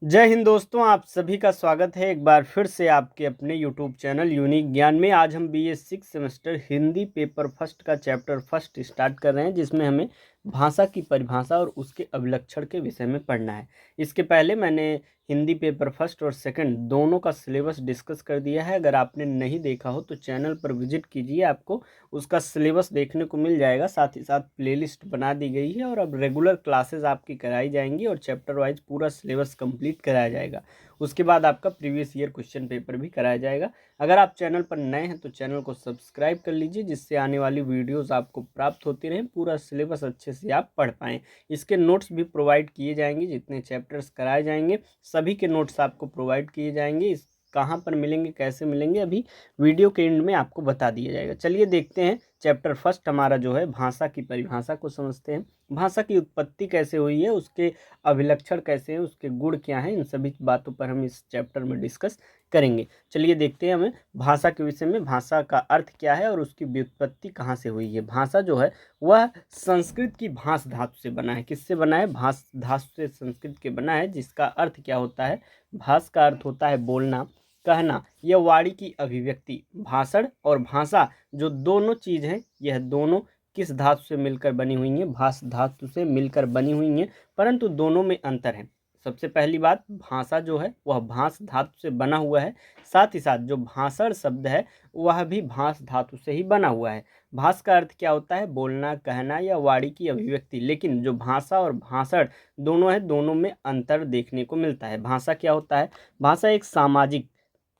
जय हिंद दोस्तों, आप सभी का स्वागत है एक बार फिर से आपके अपने यूट्यूब चैनल यूनिक ज्ञान में। आज हम BA 6 semester Hindi paper first का चैप्टर फर्स्ट स्टार्ट कर रहे हैं, जिसमें हमें भाषा की परिभाषा और उसके अभिलक्षण के विषय में पढ़ना है। इसके पहले मैंने हिंदी पेपर फर्स्ट और सेकंड दोनों का सिलेबस डिस्कस कर दिया है। अगर आपने नहीं देखा हो तो चैनल पर विजिट कीजिए, आपको उसका सिलेबस देखने को मिल जाएगा। साथ ही साथ प्लेलिस्ट बना दी गई है और अब रेगुलर क्लासेस आपकी कराई जाएंगी और चैप्टर वाइज पूरा सिलेबस कंप्लीट कराया जाएगा। उसके बाद आपका प्रीवियस ईयर क्वेश्चन पेपर भी कराया जाएगा। अगर आप चैनल पर नए हैं तो चैनल को सब्सक्राइब कर लीजिए, जिससे आने वाली वीडियोस आपको प्राप्त होती रहें, पूरा सिलेबस अच्छे से आप पढ़ पाएँ। इसके नोट्स भी प्रोवाइड किए जाएंगे, जितने चैप्टर्स कराए जाएंगे सभी के नोट्स आपको प्रोवाइड किए जाएंगे। इस कहाँ पर मिलेंगे, कैसे मिलेंगे, अभी वीडियो के एंड में आपको बता दिया जाएगा। चलिए देखते हैं चैप्टर फर्स्ट हमारा जो है भाषा की परिभाषा को समझते हैं। भाषा की उत्पत्ति कैसे हुई है, उसके अभिलक्षण कैसे हैं, उसके गुण क्या हैं, इन सभी बातों पर हम इस चैप्टर में डिस्कस करेंगे। चलिए देखते हैं हमें भाषा के विषय में, भाषा का अर्थ क्या है और उसकी व्युत्पत्ति कहाँ से हुई है। भाषा जो है वह संस्कृत की भाष धातु से बना है। किससे बना है? भाष धातु से संस्कृत के बना है, जिसका अर्थ क्या होता है? भाष का अर्थ होता है बोलना, कहना या वाणी की अभिव्यक्ति। भाषण और भाषा जो दोनों चीज़ हैं, यह दोनों किस धातु से मिलकर बनी हुई हैं? भाष धातु से मिलकर बनी हुई हैं, परंतु दोनों में अंतर है। सबसे पहली बात, भाषा जो है वह भाष धातु से बना हुआ है। साथ ही साथ जो भाषण शब्द है वह भी भाष धातु से ही बना हुआ है। भाष का अर्थ क्या होता है? बोलना, कहना या वाणी की अभिव्यक्ति। लेकिन जो भाषा और भाषण दोनों है, दोनों में अंतर देखने को मिलता है। भाषा क्या होता है? भाषा एक सामाजिक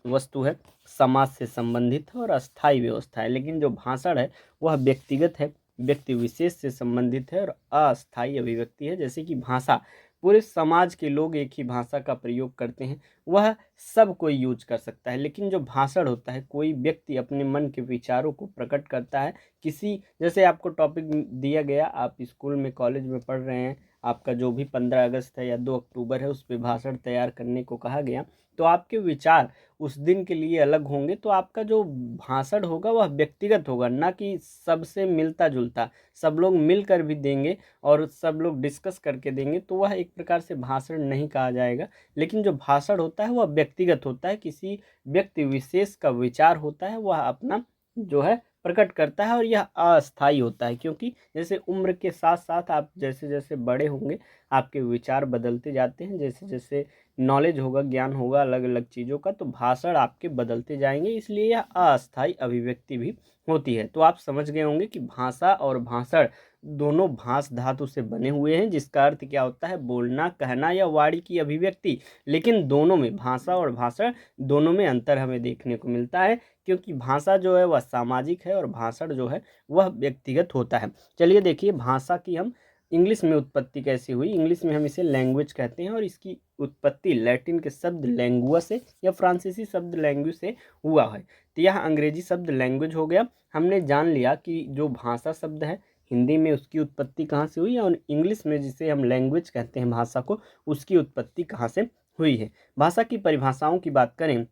वस्तु है, समाज से संबंधित है और अस्थायी व्यवस्था है। लेकिन जो भाषण है वह व्यक्तिगत है, व्यक्ति विशेष से संबंधित है और अस्थायी अभिव्यक्ति है। जैसे कि भाषा, पूरे समाज के लोग एक ही भाषा का प्रयोग करते हैं, वह सब कोई यूज कर सकता है। लेकिन जो भाषण होता है, कोई व्यक्ति अपने मन के विचारों को प्रकट करता है। किसी, जैसे आपको टॉपिक दिया गया, आप स्कूल में कॉलेज में पढ़ रहे हैं, आपका जो भी 15 अगस्त है या 2 अक्टूबर है, उस पर भाषण तैयार करने को कहा गया, तो आपके विचार उस दिन के लिए अलग होंगे। तो आपका जो भाषण होगा वह व्यक्तिगत होगा, ना कि सबसे मिलता जुलता। सब लोग मिलकर भी देंगे और सब लोग डिस्कस करके देंगे, तो वह एक प्रकार से भाषण नहीं कहा जाएगा। लेकिन जो भाषण होता है वह व्यक्तिगत होता है, किसी व्यक्ति विशेष का विचार होता है, वह अपना जो है प्रकट करता है और यह अस्थायी होता है। क्योंकि जैसे उम्र के साथ साथ आप जैसे जैसे बड़े होंगे, आपके विचार बदलते जाते हैं। जैसे जैसे नॉलेज होगा, ज्ञान होगा अलग अलग चीज़ों का, तो भाषण आपके बदलते जाएंगे, इसलिए यह अस्थायी अभिव्यक्ति भी होती है। तो आप समझ गए होंगे कि भाषा और भाषण दोनों भाष धातु से बने हुए हैं, जिसका अर्थ क्या होता है? बोलना, कहना या वाणी की अभिव्यक्ति। लेकिन दोनों में, भाषा और भाषण दोनों में अंतर हमें देखने को मिलता है, क्योंकि भाषा जो है वह सामाजिक है और भाषण जो है वह व्यक्तिगत होता है। चलिए देखिए, भाषा की हम इंग्लिश में उत्पत्ति कैसी हुई। इंग्लिश में हम इसे लैंग्वेज कहते हैं और इसकी उत्पत्ति लैटिन के शब्द लैंगुआ से या फ्रांसीसी शब्द लैंग्वेज से हुआ है। तो यह अंग्रेजी शब्द लैंग्वेज हो गया। हमने जान लिया कि जो भाषा शब्द है हिंदी में, उसकी उत्पत्ति कहाँ से हुई, और इंग्लिश में जिसे हम लैंग्वेज कहते हैं भाषा को, उसकी उत्पत्ति कहाँ से हुई है। भाषा की परिभाषाओं की बात करें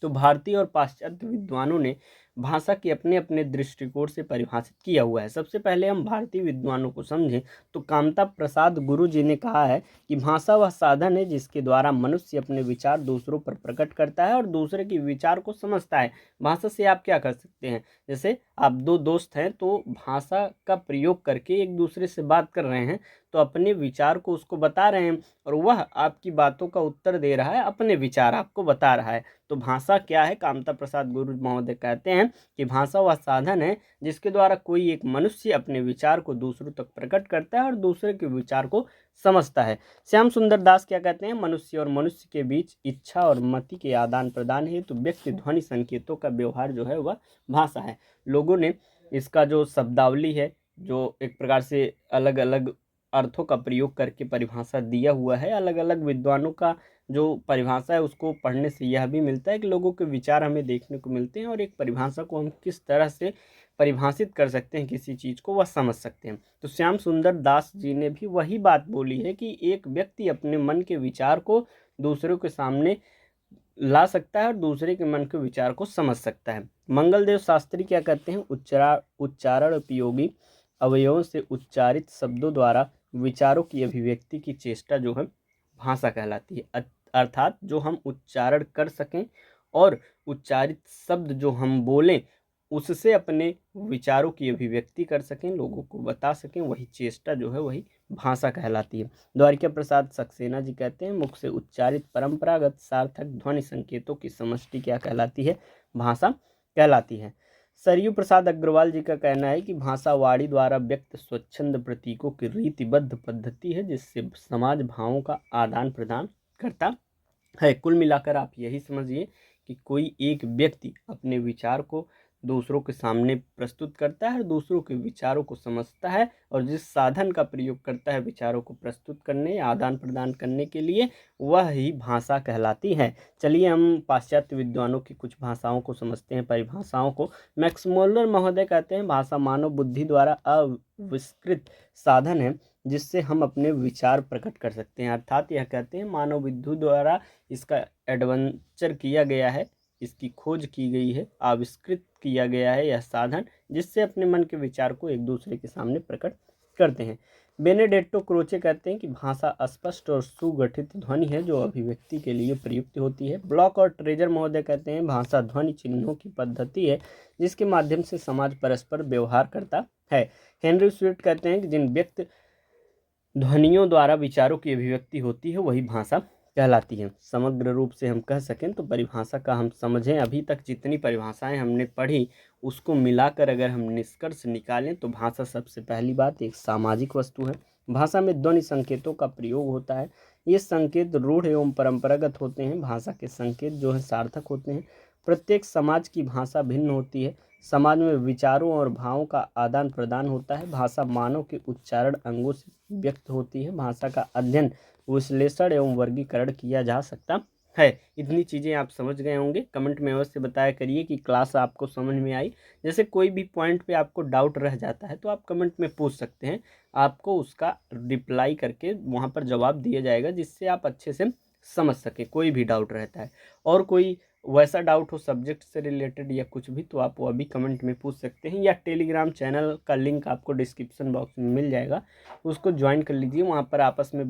तो भारतीय और पाश्चात्य विद्वानों ने भाषा के अपने अपने दृष्टिकोण से परिभाषित किया हुआ है। सबसे पहले हम भारतीय विद्वानों को समझें तो कामता प्रसाद गुरु जी ने कहा है कि भाषा वह साधन है जिसके द्वारा मनुष्य अपने विचार दूसरों पर प्रकट करता है और दूसरे के विचार को समझता है। भाषा से आप क्या कर सकते हैं? जैसे आप दो दोस्त हैं, तो भाषा का प्रयोग करके एक दूसरे से बात कर रहे हैं, तो अपने विचार को उसको बता रहे हैं और वह आपकी बातों का उत्तर दे रहा है, अपने विचार आपको बता रहा है। तो भाषा क्या है? कामता प्रसाद गुरु महोदय कहते हैं कि भाषा वह साधन है जिसके द्वारा कोई एक मनुष्य अपने विचार को दूसरों तक प्रकट करता है और दूसरे के विचार को समझता है। श्याम सुंदर दास क्या कहते हैं? मनुष्य और मनुष्य के बीच इच्छा और मति के आदान प्रदान हेतु व्यक्ति ध्वनि संकेतों का व्यवहार जो है वह भाषा है। लोगों ने इसका जो शब्दावली है, जो एक प्रकार से अलग अलग अर्थों का प्रयोग करके परिभाषा दिया हुआ है, अलग अलग विद्वानों का जो परिभाषा है उसको पढ़ने से यह भी मिलता है कि लोगों के विचार हमें देखने को मिलते हैं और एक परिभाषा को हम किस तरह से परिभाषित कर सकते हैं, किसी चीज़ को वह समझ सकते हैं। तो श्याम सुंदर दास जी ने भी वही बात बोली है कि एक व्यक्ति अपने मन के विचार को दूसरों के सामने ला सकता है और दूसरे के मन के विचार को समझ सकता है। मंगलदेव शास्त्री क्या कहते हैं? उच्चारण उपयोगी अवयवों से उच्चारित शब्दों द्वारा विचारों की अभिव्यक्ति की चेष्टा जो है भाषा कहलाती है। अर्थात जो हम उच्चारण कर सकें और उच्चारित शब्द जो हम बोलें उससे अपने विचारों की अभिव्यक्ति कर सकें, लोगों को बता सकें, वही चेष्टा जो है वही भाषा कहलाती है। द्वारिका प्रसाद सक्सेना जी कहते हैं, मुख से उच्चारित परंपरागत सार्थक ध्वनि संकेतों की समष्टि क्या कहलाती है? भाषा कहलाती है। सरयू प्रसाद अग्रवाल जी का कहना है कि भाषा वाणी द्वारा व्यक्त स्वच्छंद प्रतीकों की रीतिबद्ध पद्धति है जिससे समाज भावों का आदान प्रदान करता है। कुल मिलाकर आप यही समझिए कि कोई एक व्यक्ति अपने विचार को दूसरों के सामने प्रस्तुत करता है और दूसरों के विचारों को समझता है और जिस साधन का प्रयोग करता है विचारों को प्रस्तुत करने या आदान प्रदान करने के लिए, वह ही भाषा कहलाती है। चलिए हम पाश्चात्य विद्वानों की कुछ भाषाओं को समझते हैं, परिभाषाओं को। मैक्स मुलर महोदय कहते हैं, भाषा मानव बुद्धि द्वारा आविष्कृत साधन है जिससे हम अपने विचार प्रकट कर सकते हैं। अर्थात यह कहते हैं मानव बुद्धि द्वारा इसका एडवेंचर किया गया है, इसकी खोज की गई है, आविष्कृत किया गया है यह साधन जिससे अपने मन के विचार को एक दूसरे के सामने प्रकट करते हैं। बेनेडेट्टो क्रोचे कहते हैं कि भाषा स्पष्ट और सुगठित ध्वनि है जो अभिव्यक्ति के लिए प्रयुक्त होती है। ब्लॉक और ट्रेजर महोदय कहते हैं भाषा ध्वनि चिन्हों की पद्धति है जिसके माध्यम से समाज परस्पर व्यवहार करता है। हेनरी स्वीट कहते हैं कि जिन व्यक्त ध्वनियों द्वारा विचारों की अभिव्यक्ति होती है वही भाषा कहलाती है। समग्र रूप से हम कह सकें तो परिभाषा का हम समझें, अभी तक जितनी परिभाषाएं हमने पढ़ी उसको मिलाकर अगर हम निष्कर्ष निकालें तो भाषा सबसे पहली बात एक सामाजिक वस्तु है। भाषा में ध्वनि संकेतों का प्रयोग होता है। ये संकेत रूढ़ एवं परंपरागत होते हैं। भाषा के संकेत जो है सार्थक होते हैं। प्रत्येक समाज की भाषा भिन्न होती है। समाज में विचारों और भावों का आदान प्रदान होता है। भाषा मानव के उच्चारण अंगों से व्यक्त होती है। भाषा का अध्ययन, विश्लेषण एवं वर्गीकरण किया जा सकता है। इतनी चीज़ें आप समझ गए होंगे। कमेंट में अवश्य बताया करिए कि क्लास आपको समझ में आई। जैसे कोई भी पॉइंट पे आपको डाउट रह जाता है तो आप कमेंट में पूछ सकते हैं, आपको उसका रिप्लाई करके वहाँ पर जवाब दिया जाएगा जिससे आप अच्छे से समझ सकें। कोई भी डाउट रहता है और कोई वैसा डाउट हो सब्जेक्ट से रिलेटेड या कुछ भी तो आप वो अभी कमेंट में पूछ सकते हैं, या टेलीग्राम चैनल का लिंक आपको डिस्क्रिप्शन बॉक्स में मिल जाएगा, उसको ज्वाइन कर लीजिए। वहाँ पर आपस में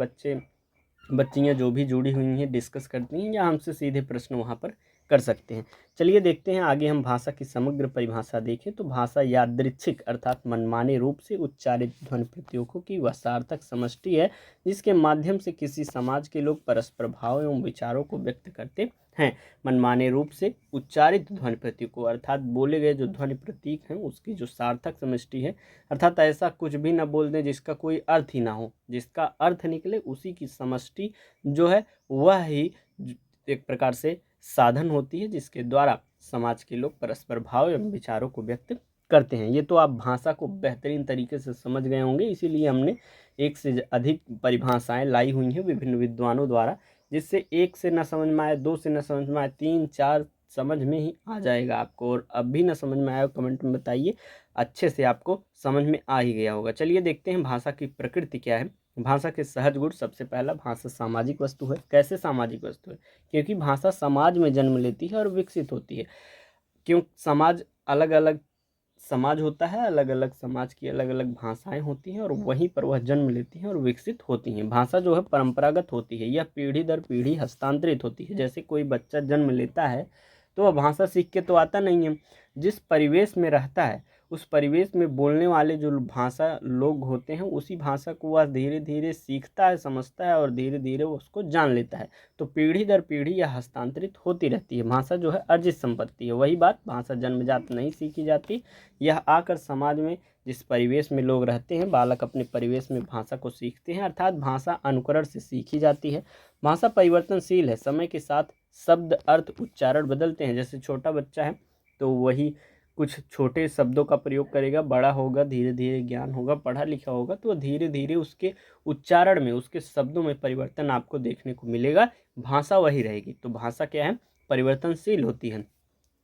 बच्चियाँ जो भी जुड़ी हुई हैं डिस्कस करती हैं या हमसे सीधे प्रश्न वहाँ पर कर सकते हैं। चलिए देखते हैं आगे हम भाषा की समग्र परिभाषा देखें तो भाषा यादृच्छिक अर्थात मनमाने रूप से उच्चारित ध्वनि प्रतीकों की वह सार्थक समष्टि है जिसके माध्यम से किसी समाज के लोग परस्पर भाव एवं विचारों को व्यक्त करते हैं। मनमाने रूप से उच्चारित ध्वनि प्रतीकों अर्थात बोले गए जो ध्वनि प्रतीक हैं उसकी जो सार्थक समष्टि है, अर्थात ऐसा कुछ भी न बोल दें जिसका कोई अर्थ ही ना हो, जिसका अर्थ निकले उसी की समष्टि जो है वह ही एक प्रकार से साधन होती है जिसके द्वारा समाज के लोग परस्पर भाव एवं विचारों को व्यक्त करते हैं। ये तो आप भाषा को बेहतरीन तरीके से समझ गए होंगे, इसीलिए हमने एक से अधिक परिभाषाएं लाई हुई हैं विभिन्न विद्वानों द्वारा, जिससे एक से न समझ में आए, दो से न समझ में आए, तीन चार समझ में ही आ जाएगा आपको। और अब भी न समझ में आया कमेंट में बताइए, अच्छे से आपको समझ में आ ही गया होगा। चलिए देखते हैं भाषा की प्रकृति क्या है। भाषा के सहज गुण, सबसे पहला भाषा सामाजिक वस्तु है। कैसे सामाजिक वस्तु है? क्योंकि भाषा समाज में जन्म लेती है और विकसित होती है। क्यों? समाज अलग अलग समाज होता है, अलग अलग समाज की अलग अलग भाषाएं होती हैं और वहीं पर वह जन्म लेती हैं और विकसित होती हैं। भाषा जो है परंपरागत होती है, यह पीढ़ी दर पीढ़ी हस्तांतरित होती है। जैसे कोई बच्चा जन्म लेता है तो वह भाषा सीख के तो आता नहीं है, जिस परिवेश में रहता है उस परिवेश में बोलने वाले जो भाषा लोग होते हैं उसी भाषा को वह धीरे धीरे सीखता है, समझता है और धीरे धीरे वो उसको जान लेता है। तो पीढ़ी दर पीढ़ी यह हस्तांतरित होती रहती है। भाषा जो है अर्जित संपत्ति है। वही बात, भाषा जन्मजात नहीं सीखी जाती, यह आकर समाज में जिस परिवेश में लोग रहते हैं, बालक अपने परिवेश में भाषा को सीखते हैं, अर्थात भाषा अनुकरण से सीखी जाती है। भाषा परिवर्तनशील है, समय के साथ शब्द, अर्थ, उच्चारण बदलते हैं। जैसे छोटा बच्चा है तो वही कुछ छोटे शब्दों का प्रयोग करेगा, बड़ा होगा, धीरे धीरे ज्ञान होगा, पढ़ा लिखा होगा तो धीरे धीरे उसके उच्चारण में, उसके शब्दों में परिवर्तन आपको देखने को मिलेगा। भाषा वही रहेगी। तो भाषा क्या है? परिवर्तनशील होती है।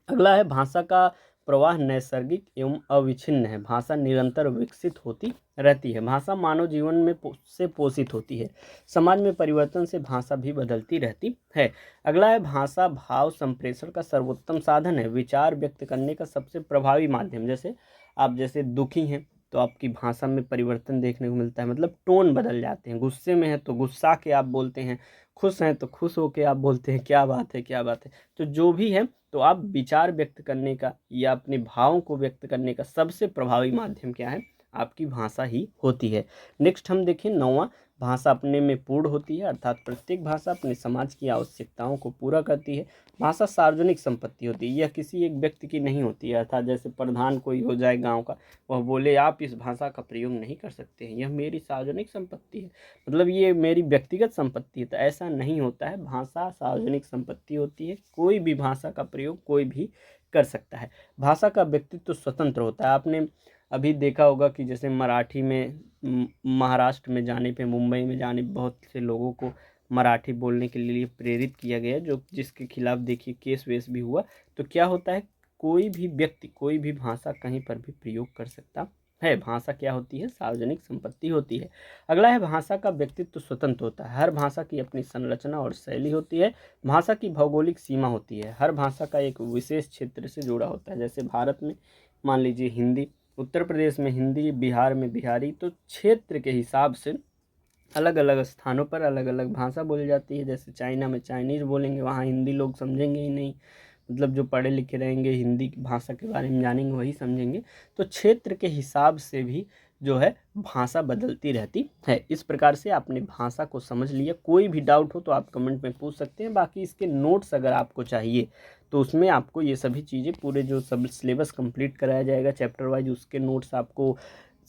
अगला है भाषा का प्रवाह नैसर्गिक एवं अविच्छिन्न है। भाषा निरंतर विकसित होती रहती है। भाषा मानव जीवन में से पोषित होती है। समाज में परिवर्तन से भाषा भी बदलती रहती है। अगला है भाषा भाव संप्रेषण का सर्वोत्तम साधन है। विचार व्यक्त करने का सबसे प्रभावी माध्यम। जैसे आप दुखी हैं तो आपकी भाषा में परिवर्तन देखने को मिलता है, मतलब टोन बदल जाते हैं। गुस्से में है तो गुस्सा के आप बोलते हैं, खुश हैं तो खुश होके आप बोलते हैं, क्या बात है क्या बात है। तो जो भी है, तो आप विचार व्यक्त करने का या अपने भावों को व्यक्त करने का सबसे प्रभावी माध्यम क्या है, आपकी भाषा ही होती है। नेक्स्ट हम देखें 9वां, भाषा अपने में पूर्ण होती है, अर्थात प्रत्येक भाषा अपने समाज की आवश्यकताओं को पूरा करती है। भाषा सार्वजनिक संपत्ति होती है, यह किसी एक व्यक्ति की नहीं होती है। अर्थात जैसे प्रधान कोई हो जाए गांव का, वह बोले आप इस भाषा का प्रयोग नहीं कर सकते हैं, यह मेरी सार्वजनिक संपत्ति है, मतलब ये मेरी व्यक्तिगत संपत्ति है। तो ऐसा नहीं होता है, भाषा सार्वजनिक संपत्ति होती है, कोई भी भाषा का प्रयोग कोई भी कर सकता है। भाषा का व्यक्तित्व तो स्वतंत्र होता है। आपने अभी देखा होगा कि जैसे मराठी में महाराष्ट्र में जाने पे, मुंबई में जाने बहुत से लोगों को मराठी बोलने के लिए प्रेरित किया गया, जो जिसके खिलाफ देखिए केस वेस भी हुआ। तो क्या होता है, कोई भी व्यक्ति कोई भी भाषा कहीं पर भी प्रयोग कर सकता है। भाषा क्या होती है, सार्वजनिक संपत्ति होती है। अगला है, भाषा का व्यक्तित्व स्वतंत्र होता है। हर भाषा की अपनी संरचना और शैली होती है। भाषा की भौगोलिक सीमा होती है, हर भाषा का एक विशेष क्षेत्र से जुड़ा होता है। जैसे भारत में मान लीजिए हिंदी, उत्तर प्रदेश में हिंदी, बिहार में बिहारी। तो क्षेत्र के हिसाब से अलग अलग स्थानों पर अलग अलग भाषा बोली जाती है। जैसे चाइना में चाइनीज़ बोलेंगे, वहाँ हिंदी लोग समझेंगे ही नहीं, मतलब जो पढ़े लिखे रहेंगे हिंदी की भाषा के बारे में जानेंगे वही समझेंगे। तो क्षेत्र के हिसाब से भी जो है भाषा बदलती रहती है। इस प्रकार से आपने भाषा को समझ लिया। कोई भी डाउट हो तो आप कमेंट में पूछ सकते हैं। बाकी इसके नोट्स अगर आपको चाहिए तो उसमें आपको ये सभी चीज़ें, पूरे जो सब सिलेबस कंप्लीट कराया जाएगा चैप्टर वाइज, उसके नोट्स आपको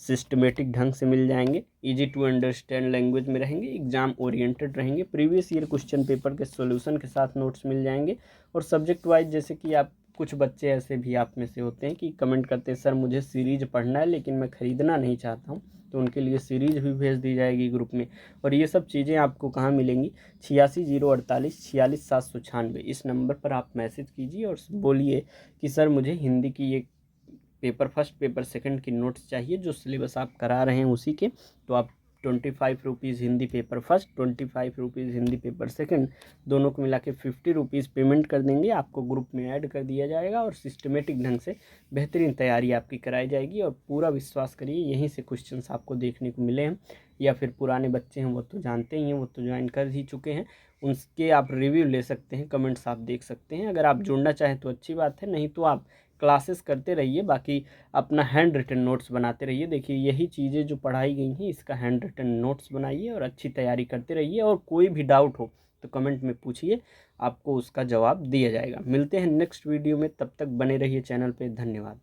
सिस्टमेटिक ढंग से मिल जाएंगे, इजी टू अंडरस्टैंड लैंग्वेज में रहेंगे, एग्जाम ओरिएंटेड रहेंगे, प्रीवियस ईयर क्वेश्चन पेपर के सॉल्यूशन के साथ नोट्स मिल जाएंगे। और सब्जेक्ट वाइज, जैसे कि आप कुछ बच्चे ऐसे भी आप में से होते हैं कि कमेंट करते हैं सर मुझे सीरीज पढ़ना है लेकिन मैं ख़रीदना नहीं चाहता हूँ, तो उनके लिए सीरीज भी भेज दी जाएगी ग्रुप में। और ये सब चीज़ें आपको कहाँ मिलेंगी, 8608464796 इस नंबर पर आप मैसेज कीजिए और बोलिए कि सर मुझे हिंदी की ये पेपर फर्स्ट पेपर सेकंड की नोट्स चाहिए, जो सिलेबस आप करा रहे हैं उसी के। तो आप 25 rupees Hindi paper first, 25 rupees Hindi paper second, दोनों को मिला के 50 रुपीज़ पेमेंट कर देंगे। आपको ग्रुप में ऐड कर दिया जाएगा और सिस्टमेटिक ढंग से बेहतरीन तैयारी आपकी कराई जाएगी। और पूरा विश्वास करिए, यहीं से क्वेश्चन आपको देखने को मिले हैं, या फिर पुराने बच्चे हैं वो तो जानते ही हैं, वो तो ज्वाइन कर ही चुके हैं, उनके आप रिव्यू ले सकते हैं, कमेंट्स आप देख सकते हैं। अगर आप जुड़ना चाहें तो अच्छी बात है, नहीं तो आप क्लासेस करते रहिए, बाकी अपना हैंड रिटन नोट्स बनाते रहिए। देखिए यही चीज़ें जो पढ़ाई गई हैं, इसका हैंड रिटन नोट्स बनाइए और अच्छी तैयारी करते रहिए। और कोई भी डाउट हो तो कमेंट में पूछिए, आपको उसका जवाब दिया जाएगा। मिलते हैं नेक्स्ट वीडियो में, तब तक बने रहिए चैनल पे। धन्यवाद।